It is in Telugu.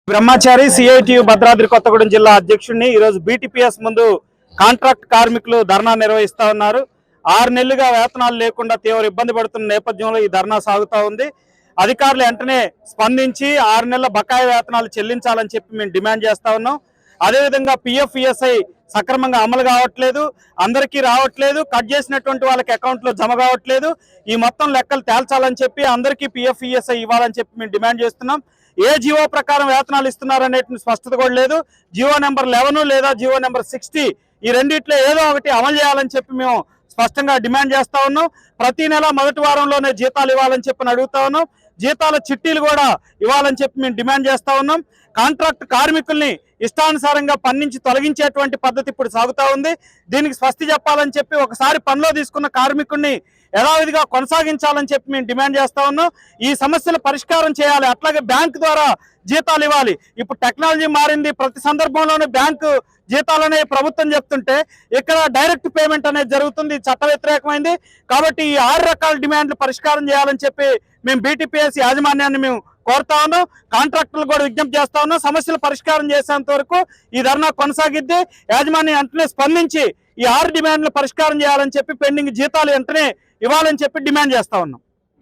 బ్రహ్మచారి సిఐటియు భద్రాద్రి కొత్తగూడెం జిల్లా అధ్యక్షుడిని ఈరోజు బీటీపీఎస్ ముందు కాంట్రాక్ట్ కార్మికులు ధర్నా నిర్వహిస్తా ఉన్నారు. 6 నెలలుగా వేతనాలు లేకుండా తీవ్ర ఇబ్బంది పడుతున్న నేపథ్యంలో ఈ ధర్నా సాగుతా ఉంది. అధికారులు వెంటనే స్పందించి 6 నెలల బకాయి వేతనాలు చెల్లించాలని చెప్పి మేము డిమాండ్ చేస్తా ఉన్నాం. అదేవిధంగా పిఎఫ్ ఈఎస్ఐ సక్రమంగా అమలు కావట్లేదు, అందరికీ రావట్లేదు, కట్ చేసినటువంటి వాళ్ళకి అకౌంట్లో జమ కావట్లేదు. ఈ మొత్తం లెక్కలు తేల్చాలని చెప్పి అందరికీ పిఎఫ్ ఈఎస్ఐ ఇవ్వాలని చెప్పి మేము డిమాండ్ చేస్తున్నాం. ఏ జియో ప్రకారం వేతనాలు ఇస్తున్నారనే స్పష్టత కూడా లేదు. జియో నెంబర్ 11 లేదా జియో నెంబర్ 60 ఈ రెండిట్లో ఏదో ఒకటి అమలు చేయాలని చెప్పి మేము స్పష్టంగా డిమాండ్ చేస్తా ఉన్నాం. ప్రతి నెల మొదటి వారంలోనే జీతాలు ఇవ్వాలని చెప్పి అడుగుతా ఉన్నాం. జీతాల చిట్టీలు కూడా ఇవ్వాలని చెప్పి మేము డిమాండ్ చేస్తా ఉన్నాం. కాంట్రాక్ట్ కార్మికుల్ని ఇష్టానుసారంగా పని నుంచి తొలగించేటువంటి పద్ధతి ఇప్పుడు సాగుతా ఉంది. దీనికి స్పష్టి చెప్పాలని చెప్పి ఒకసారి పనిలో తీసుకున్న కార్మికుడిని యథావిధిగా కొనసాగించాలని చెప్పి మేము డిమాండ్ చేస్తా ఉన్నాం. ఈ సమస్యలు పరిష్కారం చేయాలి. అట్లాగే బ్యాంకు ద్వారా జీతాలు ఇవ్వాలి. ఇప్పుడు టెక్నాలజీ మారింది, ప్రతి సందర్భంలోనే బ్యాంకు జీతాలనే ప్రభుత్వం చెప్తుంటే ఇక్కడ డైరెక్ట్ పేమెంట్ అనేది జరుగుతుంది. చట్ట వ్యతిరేకమైంది. కాబట్టి ఈ 6 రకాల డిమాండ్లు పరిష్కారం చేయాలని చెప్పి మేము బీటీపీఎస్ యాజమాన్యాన్ని మేము కోరుతా ఉన్నాం. కాంట్రాక్టర్లు కూడా విజ్ఞప్తి చేస్తా ఉన్నాం. సమస్యలు పరిష్కారం చేసేంత వరకు ఈ ధర్నా కొనసాగిద్ది. యాజమాన్యం వెంటనే స్పందించి ఈ 6 డిమాండ్లు పరిష్కారం చేయాలని చెప్పి పెండింగ్ జీతాలు వెంటనే ఇవ్వాలని చెప్పి డిమాండ్ చేస్తా ఉన్నాం.